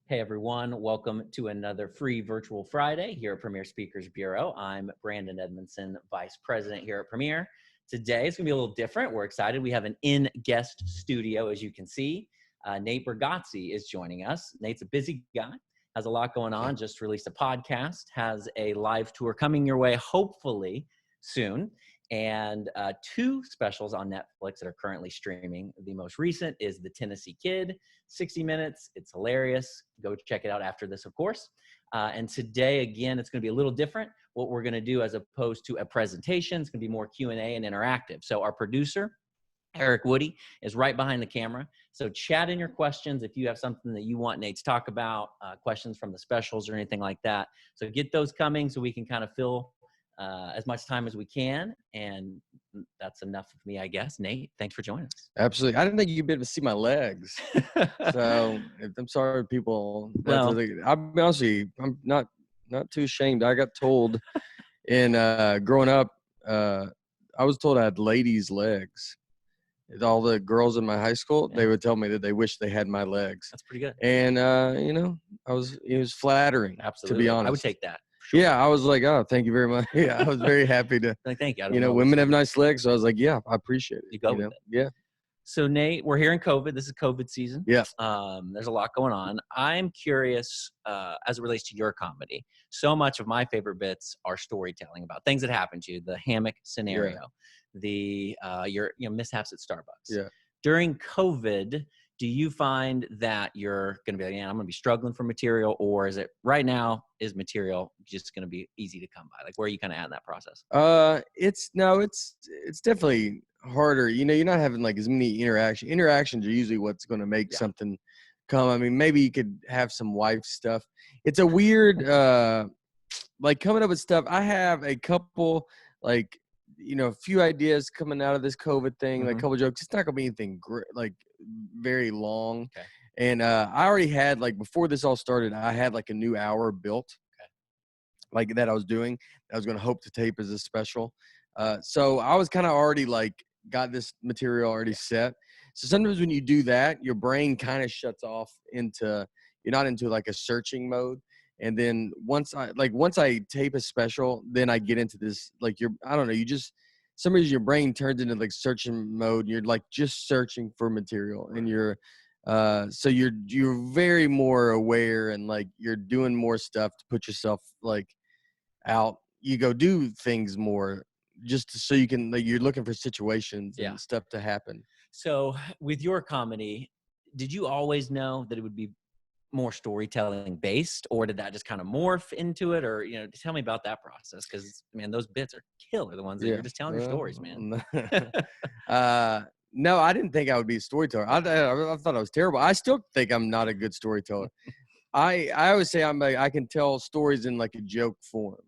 Hey everyone, welcome to another free virtual Friday here at Premier Speakers Bureau. I'm Brandon Edmondson, Vice President here at Premier. Today it's gonna be a little different. We're excited. We have an in-guest studio, as you can see. Nate Bargatze is joining us. Nate's a busy guy, has a lot going on, just released a podcast, has a live tour coming your way, hopefully soon, and two specials on Netflix that are currently streaming. The most recent is The Tennessee Kid, 60 minutes. It's hilarious. Go check it out after this, of course. And today, again, it's going to be a little different. What we're going to do, as opposed to a presentation, it's going to be more Q&A and interactive. So our producer, Eric Woody, is right behind the camera. So chat in your questions if you have something that you want Nate to talk about, questions from the specials or anything like that. So get those coming so we can kind of fill as much time as we can. And that's enough of me, I guess. Nate, thanks for joining us. Absolutely. I didn't think you'd be able to see my legs. So I'm sorry, people. Well, I'll be honest with you, I'm not too ashamed. I got told in growing up, I was told I had ladies' legs. All the girls in my high school, they would tell me that they wish they had my legs. That's pretty good. And it was flattering. Absolutely. To be honest. I would take that. Sure. Yeah, I was like, oh, thank you very much. Yeah, I was very happy to. Like, thank you. Women have nice legs, so I was like, yeah, I appreciate it. You go with it. Yeah. So Nate, we're here in COVID. This is COVID season. Yeah. There's a lot going on. I'm curious as it relates to your comedy. So much of my favorite bits are storytelling about things that happened to you. The hammock scenario, the your mishaps at Starbucks. Yeah. During COVID, do you find that you're going to be like, I'm going to be struggling for material, or is it right now is material just going to be easy to come by? Like, where are you kind of at in that process? It's definitely harder. You're not having like as many interactions. Interactions are usually what's going to make something come. I mean, maybe you could have some wife stuff. It's a weird, like coming up with stuff. I have a couple, like, a few ideas coming out of this COVID thing, like a couple jokes. It's not gonna be anything like very long. Okay. And I already had, like, before this all started, I had like a new hour built, like that I was doing. I was gonna hope to tape as a special. So I was kind of already like got this material already set. So sometimes when you do that, your brain kind of shuts off you're not into like a searching mode. And then once I tape a special, then I get into this, like, some reason your brain turns into like searching mode. And you're like just searching for material, and so you're very more aware, and like you're doing more stuff to put yourself like out. You go do things more just so you can, like, you're looking for situations and stuff to happen. So with your comedy, did you always know that it would be more storytelling based, or did that just kind of morph into it? Or, tell me about that process, because man, those bits are killer, the ones that you're just telling your stories, man. No, I didn't think I would be a storyteller. I thought I was terrible. I still think I'm not a good storyteller. I always say I can tell stories in like a joke form,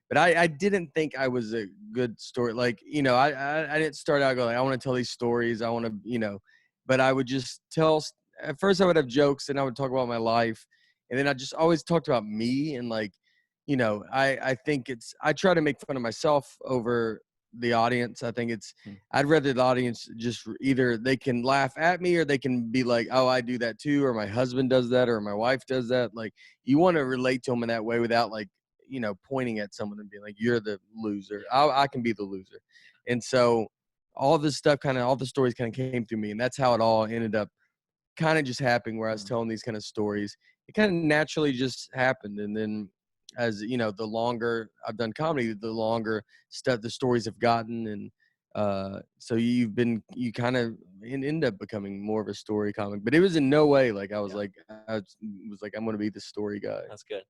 but I didn't think I was a good story. Like, I didn't start out going like, I want to tell these stories. I want to, but I would just tell. At first I would have jokes and I would talk about my life, and then I just always talked about me. And like, I think I try to make fun of myself over the audience. I think I'd rather the audience just either they can laugh at me, or they can be like, oh, I do that too, or my husband does that, or my wife does that. Like, you want to relate to them in that way without like, pointing at someone and being like, you're the loser. I can be the loser. And so all this stuff all the stories kind of came through me, and that's how it all ended up kind of just happening, where I was telling these kind of stories. It kind of naturally just happened. And then as the longer I've done comedy, the longer the stories have gotten. And so you kind of end up becoming more of a story comic. But it was in no way like I was like I'm going to be the story guy. That's good.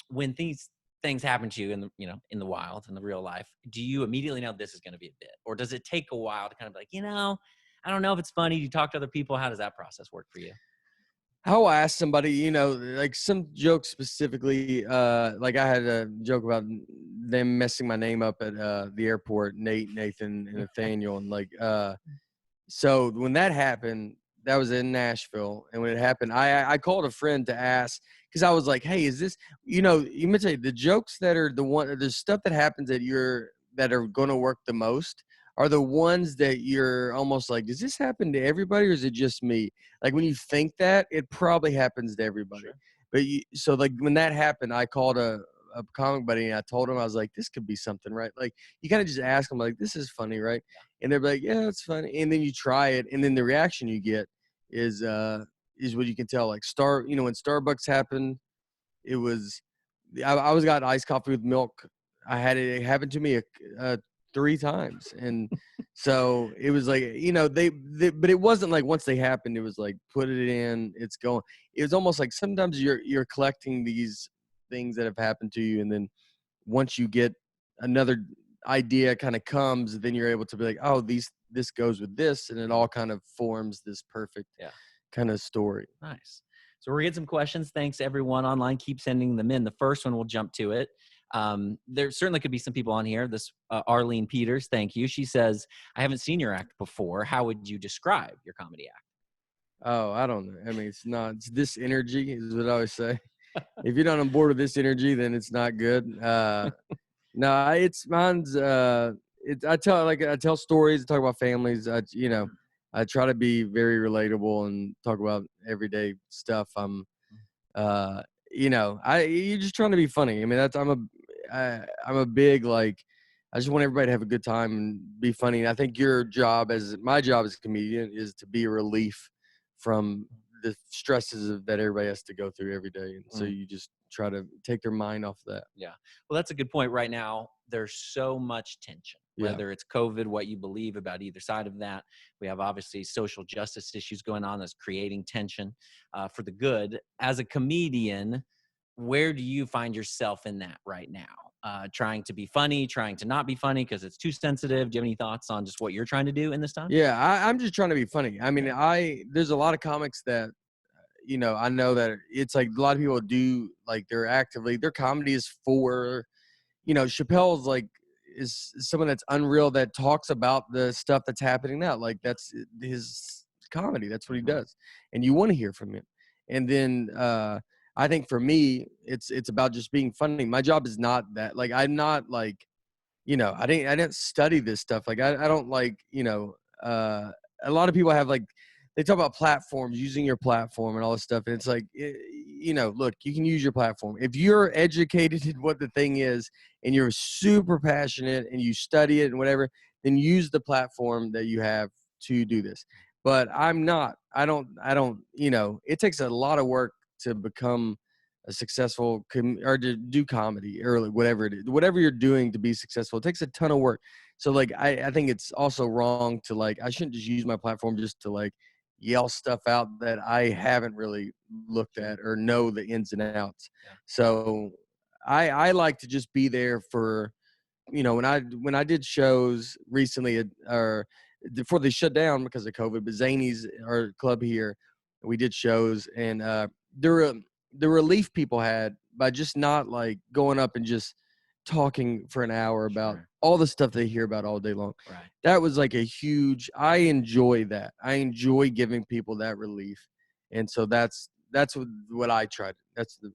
When these things happen to you in the wild, in the real life, do you immediately know this is going to be a bit, or does it take a while to kind of be like, I don't know if it's funny? Do you talk to other people? How does that process work for you? I'll ask somebody, like some jokes specifically, like I had a joke about them messing my name up at the airport, Nate, Nathan, and Nathaniel. And like, so when that happened, that was in Nashville. And when it happened, I called a friend to ask, because I was like, hey, is this, you mentioned the jokes that are the stuff that happens that are going to work the most are the ones that you're almost like, does this happen to everybody or is it just me? Like when you think that, it probably happens to everybody. Sure. But so like when that happened, I called a comic buddy and I told him, I was like, this could be something, right? Like you kind of just ask them like, this is funny, right? And they're like, yeah, it's funny. And then you try it, and then the reaction you get is what you can tell. Like when Starbucks happened, it was I was got iced coffee with milk. I had it happen to me 3 times, and so it was like, they but it wasn't like once they happened, it was like put it in, it's going. It was almost like sometimes you're collecting these things that have happened to you, and then once you get another idea kind of comes, then you're able to be like, oh, this goes with this, and it all kind of forms this perfect kind of story. Nice. So we're getting some questions. Thanks everyone online. Keep sending them in. The first one, we'll jump to it. There certainly could be some people on here. This Arlene Peters, thank you. She says, I haven't seen your act before. How would you describe your comedy act? Oh, I don't know. I mean, it's this energy is what I always say. If you're not on board with this energy, then it's not good. No, mine's. I tell stories, talk about families. I try to be very relatable and talk about everyday stuff. You're just trying to be funny. I mean, I'm a big, like, I just want everybody to have a good time and be funny. And I think my job as a comedian is to be a relief from the stresses that everybody has to go through every day. And so you just try to take their mind off of that. Yeah. Well, that's a good point. Right now, there's so much tension, whether it's COVID, what you believe about either side of that. We have obviously social justice issues going on that's creating tension for the good. As a comedian, where do you find yourself in that right now? Trying to be funny, trying to not be funny because it's too sensitive. Do you have any thoughts on just what you're trying to do in this time? Yeah, I'm just trying to be funny. I mean, there's a lot of comics that, I know that it's like a lot of people do, like their comedy is for, Chappelle's like is someone that's unreal that talks about the stuff that's happening now. Like that's his comedy. That's what he does. And you want to hear from him. And then, I think for me, it's about just being funny. My job is not that. Like I'm not like, I didn't study this stuff. Like I don't like, a lot of people have like, they talk about platforms, using your platform and all this stuff. And it's like, look, you can use your platform. If you're educated in what the thing is and you're super passionate and you study it and whatever, then use the platform that you have to do this. But I'm not. I don't, it takes a lot of work to become a successful or to do comedy or whatever it is, whatever you're doing to be successful. It takes a ton of work. So like, I think it's also wrong to like, I shouldn't just use my platform just to like yell stuff out that I haven't really looked at or know the ins and outs. Yeah. So I like to just be there for, when I did shows recently or before they shut down because of COVID, but Zany's, our club here, we did shows, and the relief people had by just not like going up and just talking for an hour about all the stuff they hear about all day long. Right. That was like I enjoy that. I enjoy giving people that relief. And so that's what I tried.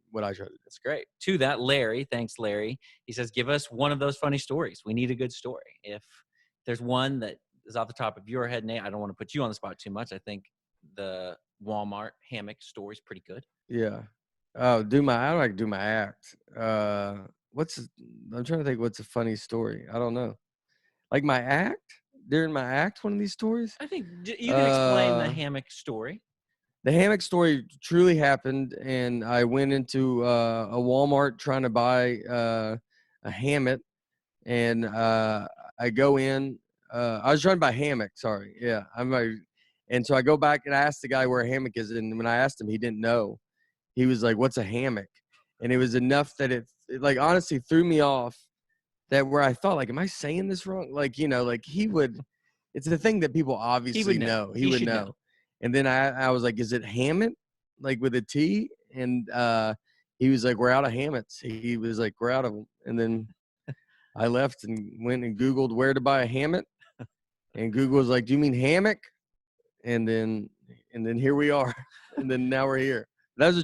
What I tried to do. That's great. To that, Larry, thanks, Larry. He says, give us one of those funny stories. We need a good story. If there's one that is off the top of your head, Nate, I don't want to put you on the spot too much. I think the Walmart hammock story is pretty good. Yeah. Oh, I don't like to do my act. I'm trying to think what's a funny story. I don't know. Like my act? During my act, one of these stories? I think you can explain the hammock story. The hammock story truly happened, and I went into a Walmart trying to buy a hammock, and I go in. I was trying to buy a hammock. Sorry, yeah. And so I go back and I asked the guy where a hammock is, and when I asked him, he didn't know. He was like, "What's a hammock?" And it was enough that it like honestly threw me off. That where I thought, like, am I saying this wrong? Like, like he would. It's the thing that people obviously know. He would know. And then I was like, is it Hammett? Like with a T? And he was like, we're out of hammocks. He was like, we're out of them. And then I left and went and Googled where to buy a hammock. And Google was like, do you mean hammock? And then here we are. And then now we're here. That's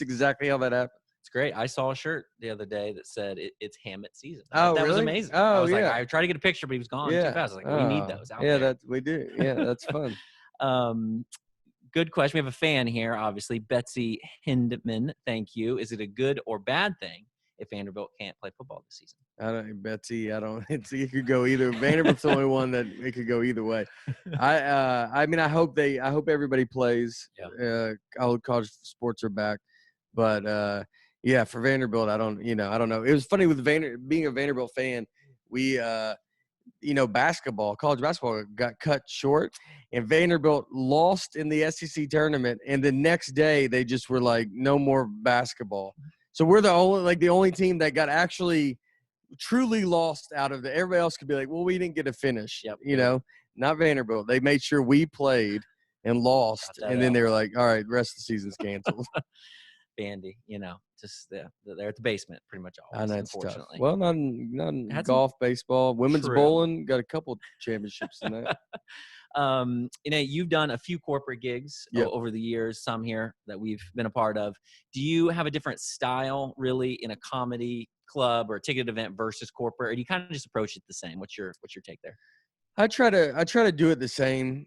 exactly how that happened. It's great. I saw a shirt the other day that said it's Hammett season. Oh, That was really? amazing. Oh, I was like, yeah. I tried to get a picture, but he was gone too Yeah. fast. I was like, we need those out there. We do. Yeah, that's fun. Good question. We have a fan here, obviously. Betsy Hindman, thank you. Is it a good or bad thing if Vanderbilt can't play football this season? Betsy, it could go either. Vanderbilt's the only one that it could go either way. I mean, I hope everybody plays. Yeah. All college sports are back, but yeah, for Vanderbilt, I don't know. It was funny with being a Vanderbilt fan. We, college basketball got cut short, and Vanderbilt lost in the SEC tournament. And the next day, they just were like, no more basketball. So we're the only team that got actually truly lost out of the. Everybody else could be like, well, we didn't get a finish. Yep. Not Vanderbilt. They made sure we played and lost, and then out. they were like, all right, the rest of the season's canceled. Bandy, just they're at the basement pretty much always. I know, it's unfortunately. tough. Well, not golf, baseball, women's bowling. Got a couple championships in that. You've done a few corporate gigs Yep. over the years, some here that we've been a part of. Do you have a different style really in a comedy club or a ticket event versus corporate, or do you kind of just approach it the same? What's your take there? I try to do it the same.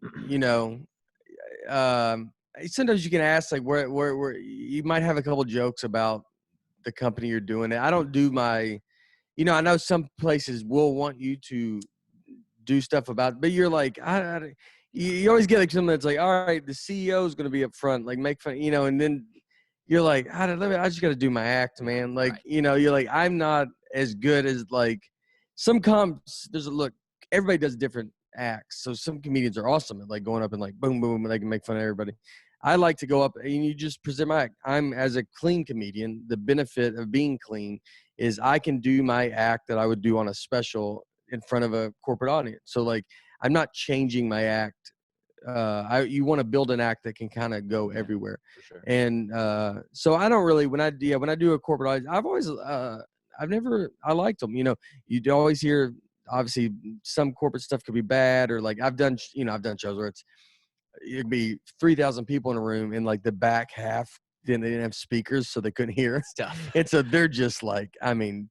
Sometimes you can ask like where you might have a couple jokes about the company you're doing it. I don't do my, I know some places will want you to do stuff about it, but you're like, you always get like something that's like, all right, the CEO is going to be up front, like make fun, and then you're like, I just got to do my act, man. Like, Right. You're like, I'm not as good as like some comps. Everybody does different acts. So some comedians are awesome at like going up and like boom, boom, and they can make fun of everybody. I like to go up and you just present my act. I'm as a clean comedian. The benefit of being clean is I can do my act that I would do on a special in front of a corporate audience. So like, I'm not changing my act. You want to build an act that can kind of go everywhere. For sure. And so I don't really, when I do a corporate audience, I liked them. You'd always hear, obviously some corporate stuff could be bad, or like I've done shows where it'd be 3,000 people in a room, and like the back half, then they didn't have speakers, so they couldn't hear Stuff. And so they're just like,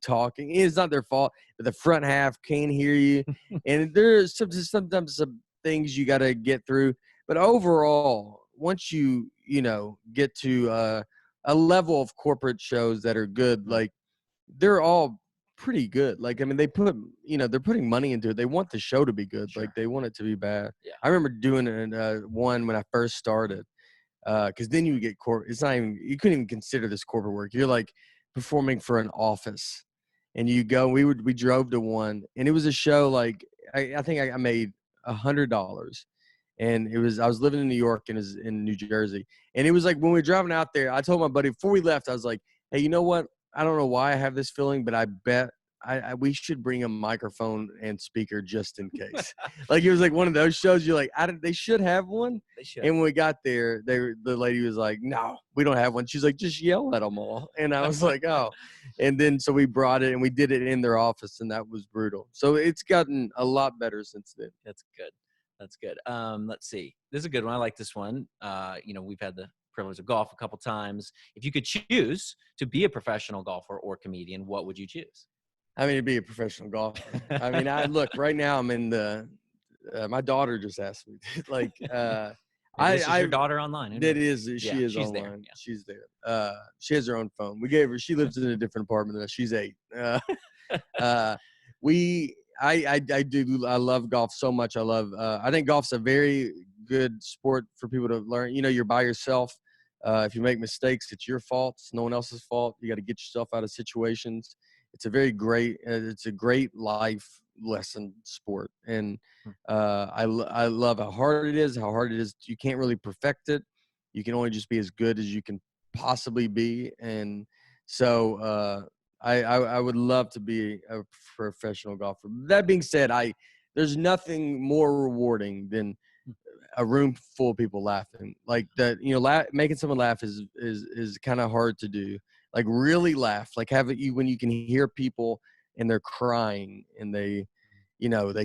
talking. It's not their fault, but the front half can't hear you. And there's sometimes some things you got to get through. But overall, once you get to a level of corporate shows that are good, like they're all pretty good. Like, they're putting money into it. They want the show to be good. Sure. Like they want it to be bad. Yeah. I remember doing one when I first started, because then you get it's not even, you couldn't even consider this corporate work. You're like performing for an office, and you go, we drove to one, and it was a show like, I think I made $100. And I was living in New York and is in New Jersey. And it was like, when we were driving out there, I told my buddy before we left, I was like, hey, you know what? I don't know why I have this feeling, but I bet we should bring a microphone and speaker just in case. Like, it was like one of those shows. You're like, they should have one. They should. And when we got there, the lady was like, no, we don't have one. She's like, just yell at them all. And I was like, oh. And then so we brought it and we did it in their office, and that was brutal. So it's gotten a lot better since then. That's good. Let's see. This is a good one. I like this one. We've had the privilege of golf a couple times. If you could choose to be a professional golfer or comedian, what would you choose? To be a professional golfer. Look, right now I'm in the, my daughter just asked me, like, This is your daughter online. That is, she is she's online. there. Yeah. She's there. She has her own phone. She lives in a different apartment than us. She's 8. I love golf so much. I think golf's a very good sport for people to learn. You're by yourself. If you make mistakes, it's your fault. It's no one else's fault. You got to get yourself out of situations. It's a great life lesson sport. And I love how hard it is. You can't really perfect it. You can only just be as good as you can possibly be. And so, I would love to be a professional golfer. That being said, there's nothing more rewarding than a room full of people laughing. Like that, making someone laugh is kind of hard to do. Like really laugh, like when you can hear people and they're crying and they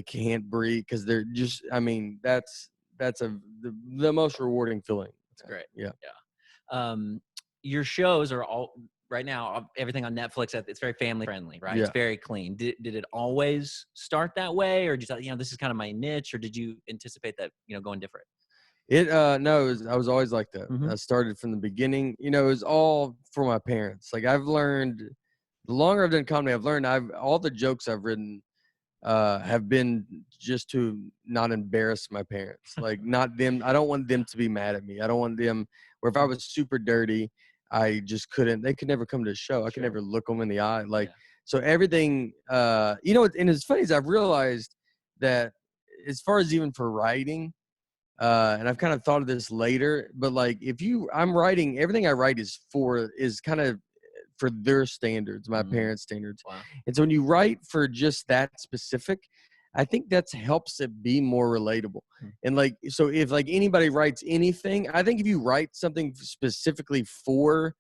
can't breathe because they're just. That's the most rewarding feeling. That's great. Yeah. Your shows are all right now, everything on Netflix, it's very family friendly, right? Yeah. It's very clean. Did it always start that way, or did you thought, this is kind of my niche, or did you anticipate that, going different? No, I was always like that. Mhm. I started from the beginning. It was all for my parents. Like I've learned, the longer I've done comedy, I've learned all the jokes I've written have been just to not embarrass my parents. Like not them. I don't want them to be mad at me. I don't want them. Or if I was super dirty, I just couldn't. They could never come to a show. I could Sure. never look them in the eye. Like Yeah. so, everything. And it's funny is I've realized that as far as even for writing. And I've kind of thought of this later, but like I'm writing, everything I write is kind of for their standards, my parents' standards. Wow. And so when you write for just that specific, I think that helps it be more relatable. And like, so if like anybody writes anything, I think if you write something specifically for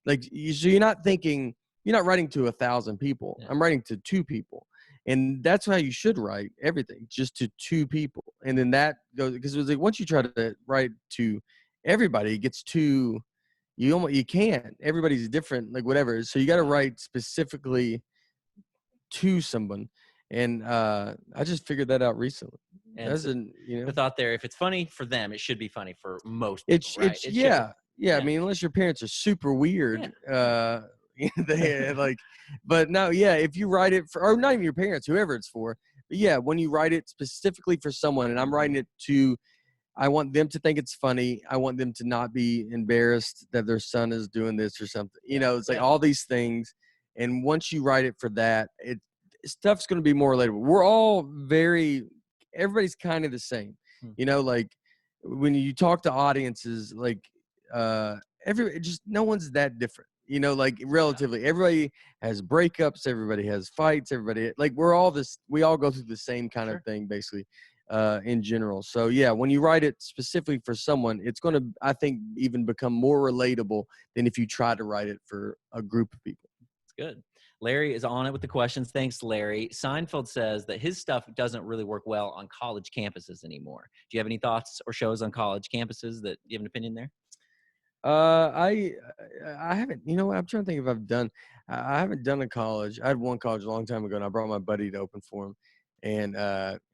like, so you're not writing to 1,000 people. Yeah. I'm writing to 2 people. And that's how you should write everything, just to 2 people. And then that goes, because it was like once you try to write to everybody, it gets too, you can't. Everybody's different, like whatever. So you got to write specifically to someone. And I just figured that out recently. And the thought there, if it's funny for them, it should be funny for most people, right? Yeah. I mean, unless your parents are super weird, they like, but no, yeah. If you write it for, or not even your parents, whoever it's for, but yeah, when you write it specifically for someone, and I'm writing it to, I want them to think it's funny. I want them to not be embarrassed that their son is doing this or something. It's like all these things. And once you write it for that, stuff's going to be more relatable. We're all everybody's kind of the same. Like when you talk to audiences, like no one's that different. Like relatively, everybody has breakups, everybody has fights, everybody, like we all go through the same kind of thing basically, in general. So yeah, when you write it specifically for someone, it's going to, I think, even become more relatable than if you try to write it for a group of people. It's good. Larry is on it with the questions. Thanks, Larry. Seinfeld says that his stuff doesn't really work well on college campuses anymore. Do you have any thoughts or shows on college campuses that you have an opinion there? I haven't, what, I'm trying to think if I haven't done a college. I had one college a long time ago and I brought my buddy to open for him, and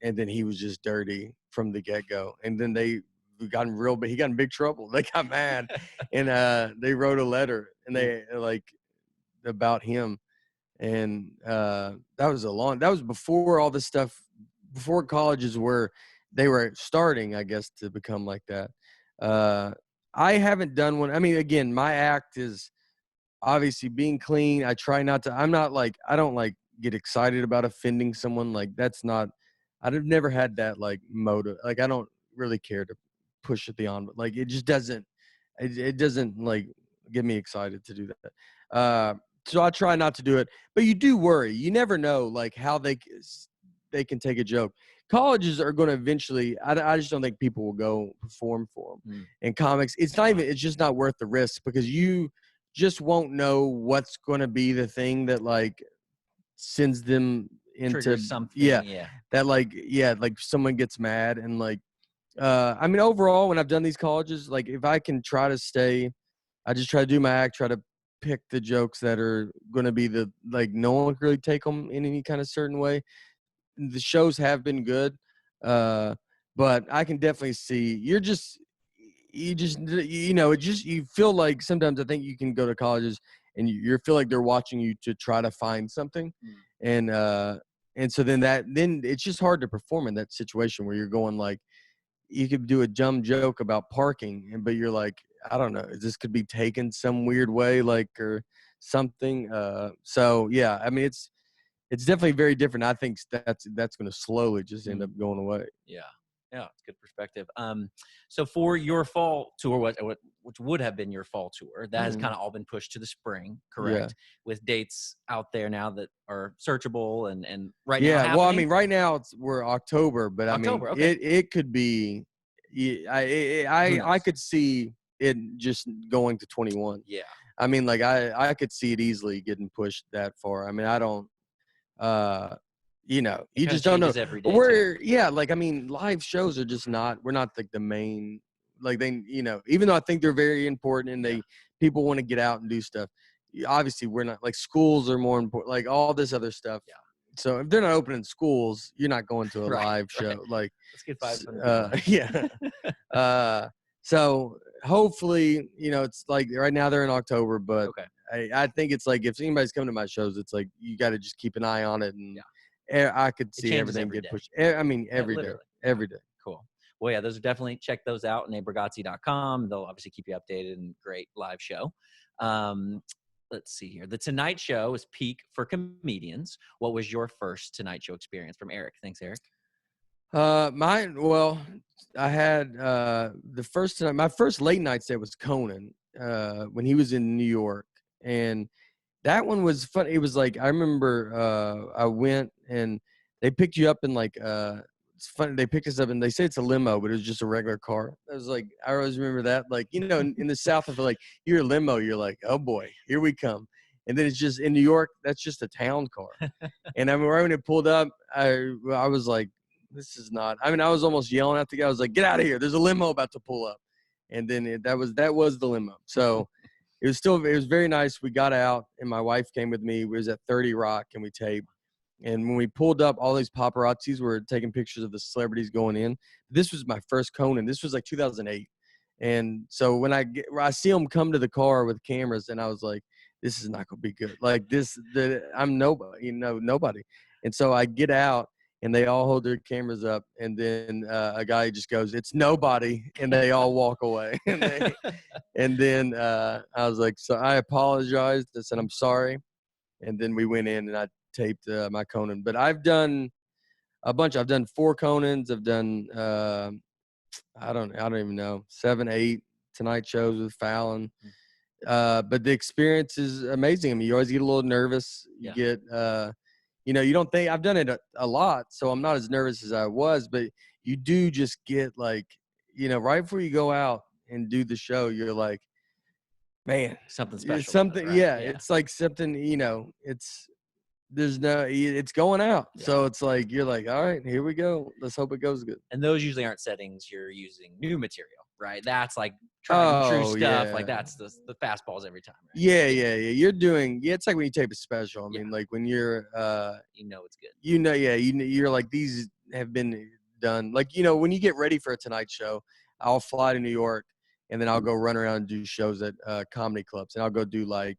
then he was just dirty from the get-go. And then he got in big trouble. They got mad and they wrote a letter and they like about him. And that was before all this stuff, before colleges they were starting, I guess, to become like that. I haven't done one. I mean, again, my act is obviously being clean. I try not to, I don't like get excited about offending someone. Like I've never had that like motive. Like I don't really care to push it beyond, but like it just doesn't, it doesn't like get me excited to do that. So I try not to do it, but you do worry. You never know like how they can take a joke. Colleges are going to eventually, I just don't think people will go perform for them. And comics, it's just not worth the risk, because you just won't know what's going to be the thing that like sends them into triggers something. That like someone gets mad. And like, I mean, overall, when I've done these colleges, like if I can try to stay, I just try to do my act, try to pick the jokes that are going to be no one can really take them in any kind of certain way. The shows have been good, but I can definitely see you feel like sometimes I think you can go to colleges and you feel like they're watching you to try to find something. And so then it's just hard to perform in that situation where you're going like, you could do a dumb joke about parking, but you're like, I don't know, this could be taken some weird way, like, or something. So yeah, I mean, it's definitely very different. I think that's going to slowly just end up going away. Yeah, it's good perspective. So for your fall tour, which would have been your fall tour, that has kind of all been pushed to the spring, correct? Yeah. With dates out there now that are searchable and right now. Yeah, well, I mean, right now we're October, but October, I mean, it could be. I could see it just going to 21. Yeah, I mean, like I could see it easily getting pushed that far. I mean, I don't. You just don't know. Like, I mean, live shows are just we're not like the main, like they, even though I think they're very important and people want to get out and do stuff, obviously we're not, like, schools are more important, like all this other stuff. Yeah. So if they're not opening schools, you're not going to a Right, live show. right. Like, Let's get 500 people. yeah. So hopefully, it's like right now they're in October, but Okay. I think it's like if anybody's coming to my shows, it's like you got to just keep an eye on it, and I could see changes everything every get day. pushed. I mean, every day, Literally. every day. Cool. Well, yeah, those are definitely, check those out, natebargatze.com. They'll obviously keep you updated, and great live show. Let's see here. The Tonight Show is peak for comedians. What was your first Tonight Show experience? From Eric. Thanks, Eric. Well, I had the first time, my first late night set was Conan when he was in New York, and that one was fun. It was like, I remember I went and they picked you up in like it's funny, they picked us up and they say it's a limo, but it was just a regular car. I was like, I always remember that. Like, in the South, I feel like you're a limo, you're like, oh boy, here we come. And then it's just in New York, that's just a town car. And I mean, right when it pulled up, I was like, this is not. I mean, I was almost yelling at the guy. I was like, get out of here! There's a limo about to pull up. And then that was the limo. So it was very nice. We got out, and my wife came with me. We was at 30 Rock, and we taped. And when we pulled up, all these paparazzis were taking pictures of the celebrities going in. This was my first Conan. This was like 2008. And so when I see them come to the car with cameras, and I was like, this is not going to be good. Like I'm nobody, nobody. And so I get out, and they all hold their cameras up, and then a guy just goes, it's nobody, and they all walk away. And then I was like, so I apologized. I said, I'm sorry. And then we went in, and I taped my Conan. But I've done a bunch. I've done 4 Conans. I've done I don't even know, 7, 8 Tonight shows with Fallon. But the experience is amazing. I mean, you always get a little nervous. You get you don't think, I've done it a lot, so I'm not as nervous as I was, but you do just get like, right before you go out and do the show, you're like, man, something special. Something, right? yeah, it's like something, it's going out. So it's like, you're like, all right, here we go. Let's hope it goes good. And those usually aren't settings you're using new material, right? That's like trying true stuff. Like that's the fastballs every time. Right? Yeah. You're doing, it's like when you tape a special. I mean, like when you're, it's good. You're like, these have been done. Like, when you get ready for a Tonight Show, I'll fly to New York, and then I'll go run around and do shows at comedy clubs. And I'll go do I'll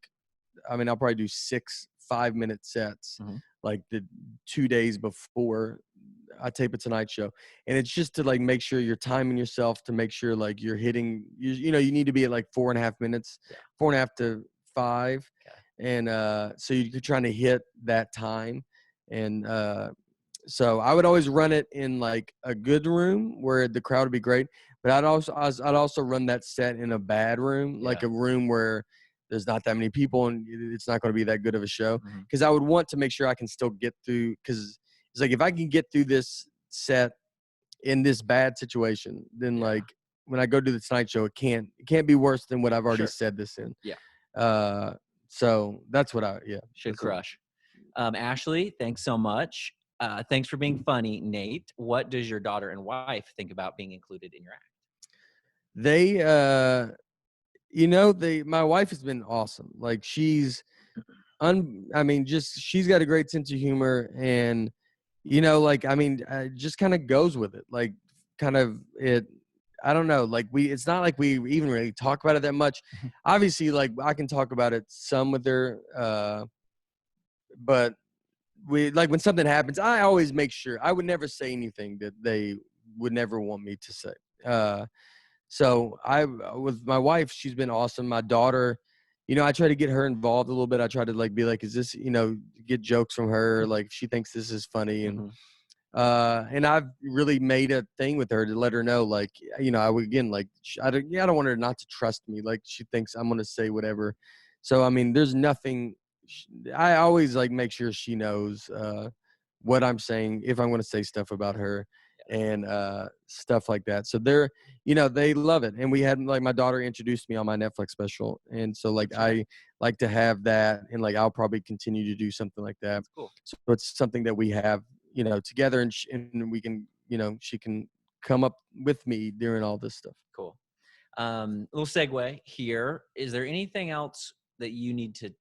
probably do 6 5-minute sets, like the 2 days before I tape a Tonight Show. And it's just to like make sure you're timing yourself, to make sure like you're hitting, you need to be at like 4.5 minutes, 4.5 to 5. And so you're trying to hit that time. And so I would always run it in like a good room where the crowd would be great. But I'd also run that set in a bad room, like a room where there's not that many people and it's not going to be that good of a show. Because I would want to make sure I can still get through. Because it's like, if I can get through this set in this bad situation, then like when I go do the Tonight Show, it can't be worse than what I've already said this in. So that's what should crush. Ashley, thanks so much. Thanks for being funny, Nate. What does your daughter and wife think about being included in your act? They, my wife has been awesome. Like she's she's got a great sense of humor, and just kind of goes with it. Like kind of it, I don't know. Like it's not like we even really talk about it that much. Obviously, like I can talk about it some with her, but we like when something happens, I always make sure I would never say anything that they would never want me to say. So with my wife, she's been awesome. My daughter, I try to get her involved a little bit. I try to like be like, is this, get jokes from her. Like if she thinks this is funny. And I've really made a thing with her to let her know, like, I would, again, like, I don't want her not to trust me. Like she thinks I'm going to say whatever. So, I mean, there's nothing, I always like make sure she knows, what I'm saying, if I'm going to say stuff about her. And stuff like that. So they're, they love it. And we had like my daughter introduced me on my Netflix special, and so like I like to have that, and like I'll probably continue to do something like that. That's cool. So it's something that we have, together, and we can, she can come up with me during all this stuff. Cool. Little segue here. Is there anything else that you need to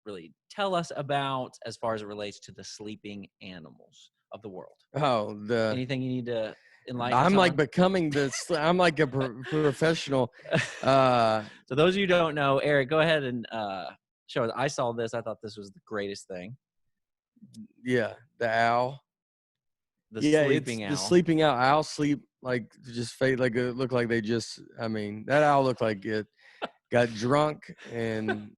really tell us about as far as it relates to the sleeping animals of the world? Oh, Anything you need to enlighten us I'm like on? becoming this. I'm like a professional. So those of you who don't know, Eric, go ahead and show us. I saw this. I thought this was the greatest thing. Yeah, the owl. The Yeah, sleeping it's owl. the sleeping owl. Owl sleep like just fade like it looked like they just. I mean, that owl looked like it got drunk and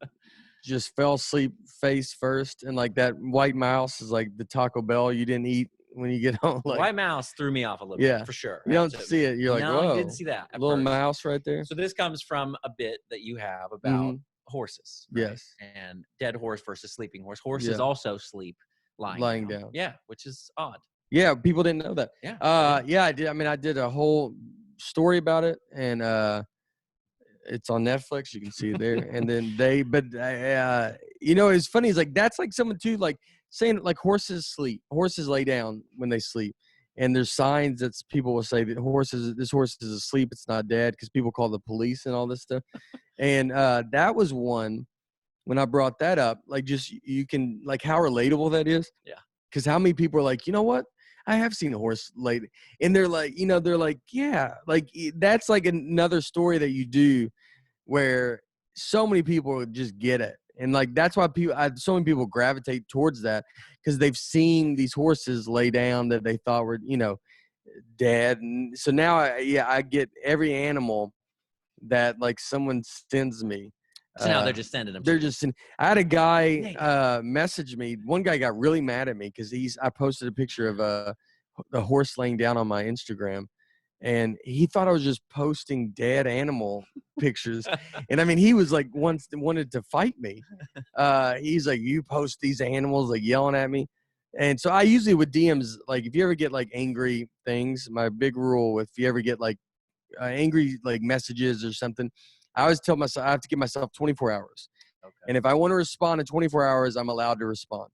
just fell asleep face first, and like that white mouse is like the Taco Bell you didn't eat when you get home. The Like, white mouse threw me off a little yeah, bit, for sure. you don't see it. You're like, no, whoa, you didn't see that at little first. mouse right there. So this comes from a bit that you have about horses. Right? Yes, and dead horse versus sleeping horse. Horses Yeah. also sleep lying down. Yeah, which is odd. Yeah, people didn't know that. Yeah. Yeah, I did. I mean, I did a whole story about it, and it's on Netflix. You can see it there. And then you know, it's funny. It's like that's like someone too, like saying like horses sleep. Horses lay down when they sleep, and there's signs that people will say that this horse is asleep. It's not dead, because people call the police and all this stuff. And that was one when I brought that up. Like, just you can like how relatable that is. Yeah. Because how many people are like, you know what? I have seen a horse lay, and they're like, yeah, like that's like another story that you do where so many people just get it. And like, that's why so many people gravitate towards that, because they've seen these horses lay down that they thought were, dead. And so now, I get every animal that like someone sends me. So now they're just sending them. I had a guy message me. One guy got really mad at me because I posted a picture of a horse laying down on my Instagram, and he thought I was just posting dead animal pictures. And I mean, he was like wanted to fight me. He's like, you post these animals, like yelling at me. And so I usually with DMs, like if you ever get like angry things, my big rule, if you ever get like angry like messages or something, I always tell myself I have to give myself 24 hours. Okay. And if I want to respond in 24 hours, I'm allowed to respond.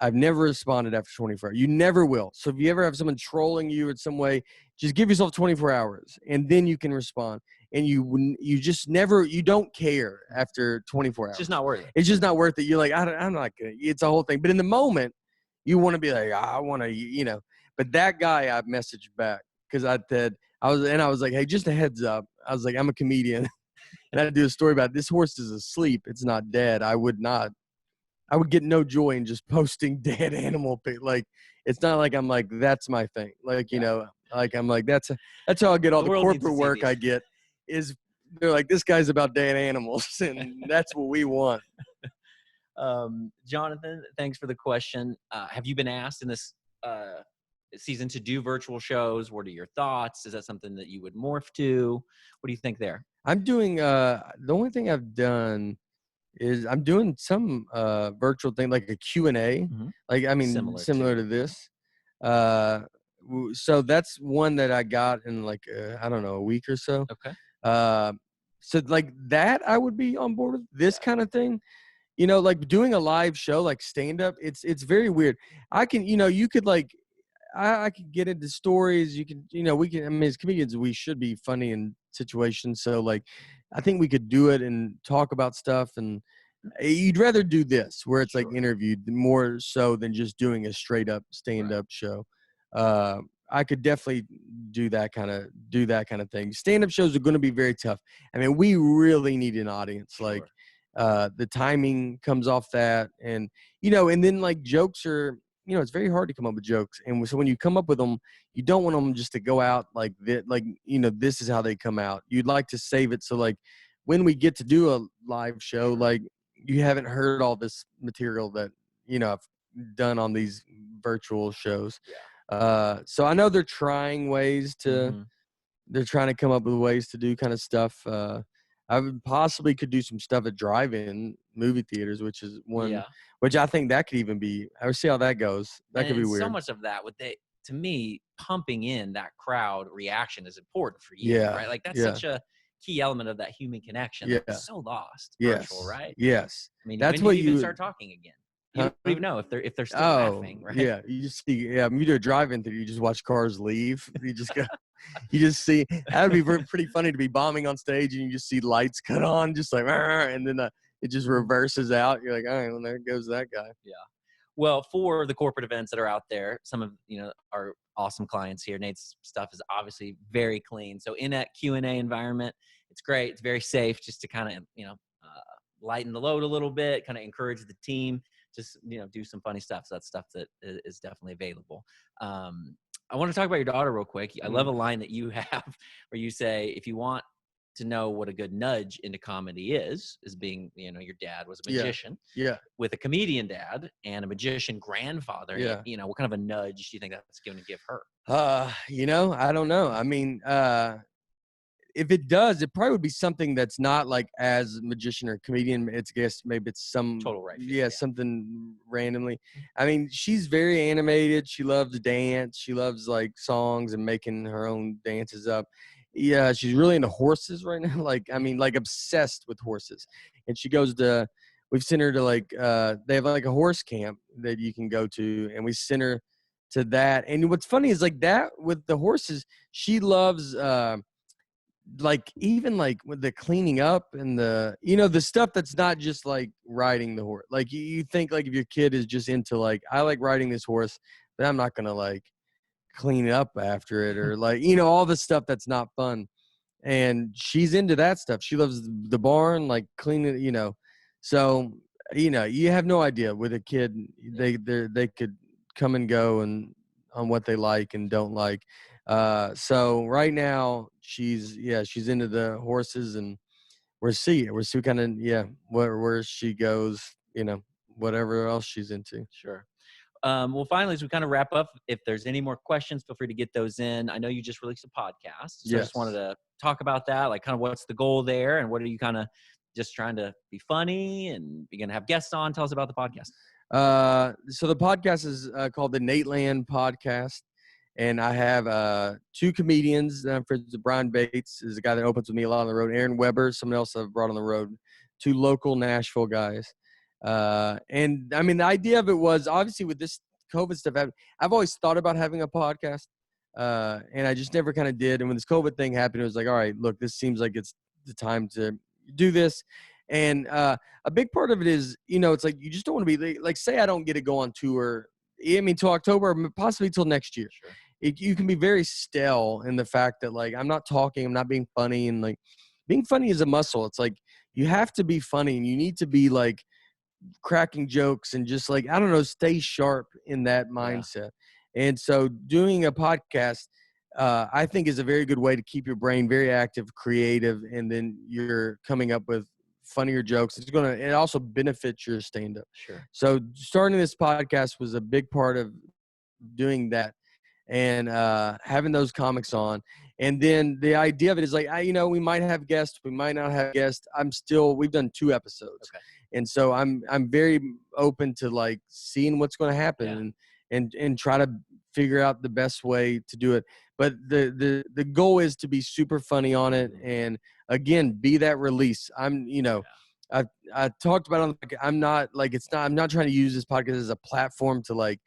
I've never responded after 24 hours. You never will. So if you ever have someone trolling you in some way, just give yourself 24 hours and then you can respond. And you just never, you don't care after 24 hours. It's just not worth it. It's just not worth it. You're like, I'm not gonna, it's a whole thing. But in the moment, you want to be like, I want to, But that guy, I messaged back because I was like, hey, just a heads up. I was like, I'm a comedian. And I had to do a story about this horse is asleep. It's not dead. I would get no joy in just posting dead animal. Like, it's not like I'm like, that's my thing. Like, like I'm like, that's how I get all the corporate work I get is they're like, this guy's about dead animals. And that's what we want. Jonathan, thanks for the question. Have you been asked in this season to do virtual shows? What are your thoughts? Is that something that you would morph to? What do you think there? I'm doing the only thing I've done is I'm doing some virtual thing like a Q&A. Like, I mean, similar to this. So that's one that I got in like I don't know, a week or so. Okay. So like that I would be on board with this kind of thing. Like doing a live show like stand up, it's very weird. I can, you could like I could get into stories. You can, we can, I mean, as comedians, we should be funny in situations. So like, I think we could do it and talk about stuff. And you'd rather do this where it's like interviewed more so than just doing a straight up stand up show. I could definitely do that kind of thing. Stand up shows are going to be very tough. I mean, we really need an audience. Like the timing comes off that. And, and then like jokes are, it's very hard to come up with jokes. And so when you come up with them, you don't want them just to go out like that. Like, this is how they come out. You'd like to save it. So like when we get to do a live show, like you haven't heard all this material that, I've done on these virtual shows. So I know they're trying ways to, they're trying to come up with ways to do kind of stuff. I would possibly could do some stuff at drive-in movie theaters, which is one, which I think that could even be, I would see how that goes. That could be weird. So much of that to me, pumping in that crowd reaction is important for you, right? Like that's such a key element of that human connection. That's so lost virtual, right? Yes. I mean, that's when do you even start talking again? You don't even know if they're still laughing, right? Yeah, you just see. Yeah, when you do a drive-in theater, you just watch cars leave. You just go. You just see. That would be pretty funny to be bombing on stage and you just see lights cut on, just like, and then it just reverses out. You're like, all right, well, there goes that guy. Yeah. Well, for the corporate events that are out there, some of our awesome clients here, Nate's stuff is obviously very clean. So in that Q&A environment, it's great. It's very safe, just to kind of lighten the load a little bit, kind of encourage the team, just do some funny stuff. So that's stuff that is definitely available. I want to talk about your daughter real quick. I love a line that you have where you say, if you want to know what a good nudge into comedy is being, your dad was a magician. Yeah. With a comedian dad and a magician grandfather. Yeah. What kind of a nudge do you think that's going to give her? I don't know. I mean, if it does, it probably would be something that's not like as magician or comedian. Maybe it's some total right. Yeah, something randomly. I mean, she's very animated. She loves dance. She loves like songs and making her own dances up. Yeah, she's really into horses right now. Like obsessed with horses. And we've sent her to they have like a horse camp that you can go to, and we sent her to that. And what's funny is like that with the horses, she loves even with the cleaning up and the stuff that's not just like riding the horse. Like you think like if your kid is just into like, I like riding this horse, but I'm not gonna like clean up after it or all the stuff that's not fun. And she's into that stuff. She loves the barn, like cleaning, so you have no idea with a kid. They could come and go and on what they like and don't like. So right now she's into the horses, and we'll see kind of where she goes, whatever else she's into. Sure. Well, finally, as we kind of wrap up, if there's any more questions, feel free to get those in. I know you just released a podcast, so I just wanted to talk about that, like kind of what's the goal there, and what are you kind of just trying to be funny, and you're gonna have guests on. Tell us about the podcast. So the podcast is called the Nate Land Podcast. And I have two comedians that I'm friends with. Brian Bates is a guy that opens with me a lot on the road. Aaron Weber, someone else I've brought on the road. Two local Nashville guys. And I mean, the idea of it was obviously with this COVID stuff, I've always thought about having a podcast. And I just never kind of did. And when this COVID thing happened, it was like, all right, look, this seems like it's the time to do this. And a big part of it is, it's like you just don't want to be like, say I don't get to go on tour. I mean, till October, possibly till next year. Sure. You can be very stale in the fact that like I'm not talking, I'm not being funny, and like being funny is a muscle. It's like you have to be funny, and you need to be like cracking jokes and just like I don't know, stay sharp in that mindset. Yeah. And so doing a podcast, I think, is a very good way to keep your brain very active, creative, and then you're coming up with funnier jokes. It also benefits your stand-up. Sure. So starting this podcast was a big part of doing that, and having those comics on. And then the idea of it is like, we might have guests, we might not have guests. We've done 2 episodes. Okay. And so I'm very open to like seeing what's going to happen and try to figure out the best way to do it. But the goal is to be super funny on it. And again, be that release. I talked about it. I'm not trying to use this podcast as a platform to like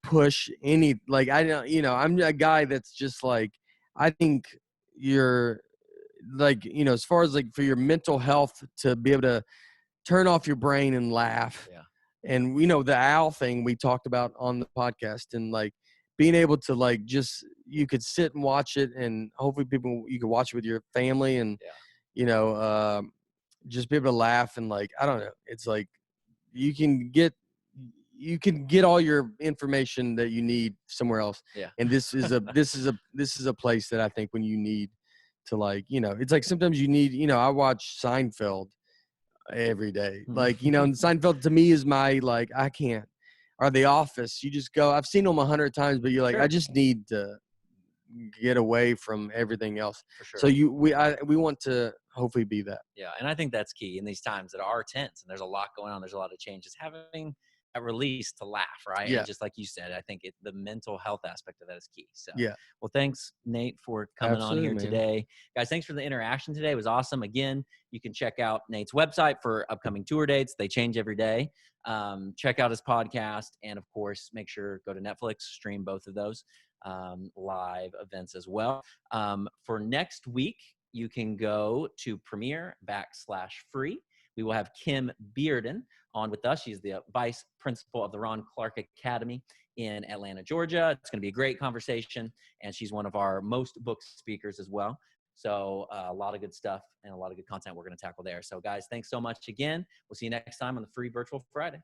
push any, like, I don't, I'm a guy that's just like, I think you're like, as far as like for your mental health to be able to turn off your brain and laugh. Yeah. And the owl thing we talked about on the podcast, and like being able to like just you could sit and watch it, and hopefully you could watch it with your family, and just be able to laugh, and like I don't know, it's like you can get all your information that you need somewhere else. Yeah. And this is a place that I think when you need to like, it's like sometimes you need, I watch Seinfeld every day. Like, and Seinfeld to me is my, like, I can't, or The Office. You just go, I've seen them 100 times, but you're like, sure. I just need to get away from everything else. For sure. So we want to hopefully be that. Yeah. And I think that's key in these times that are tense and there's a lot going on. There's a lot of changes. Having a release to laugh, right? Yeah. And just like you said, I think the mental health aspect of that is key. So yeah. Well, thanks, Nate, for coming on here today. Guys, thanks for the interaction today. It was awesome. Again, you can check out Nate's website for upcoming tour dates. They change every day. Check out his podcast. And of course, make sure go to Netflix, stream both of those live events as well. For next week, you can go to Premiere /free. We will have Kim Bearden on with us. She's the vice principal of the Ron Clark Academy in Atlanta, Georgia. It's going to be a great conversation, and she's one of our most booked speakers as well. So a lot of good stuff and a lot of good content we're going to tackle there. So guys, thanks so much again. We'll see you next time on the Free Virtual Friday.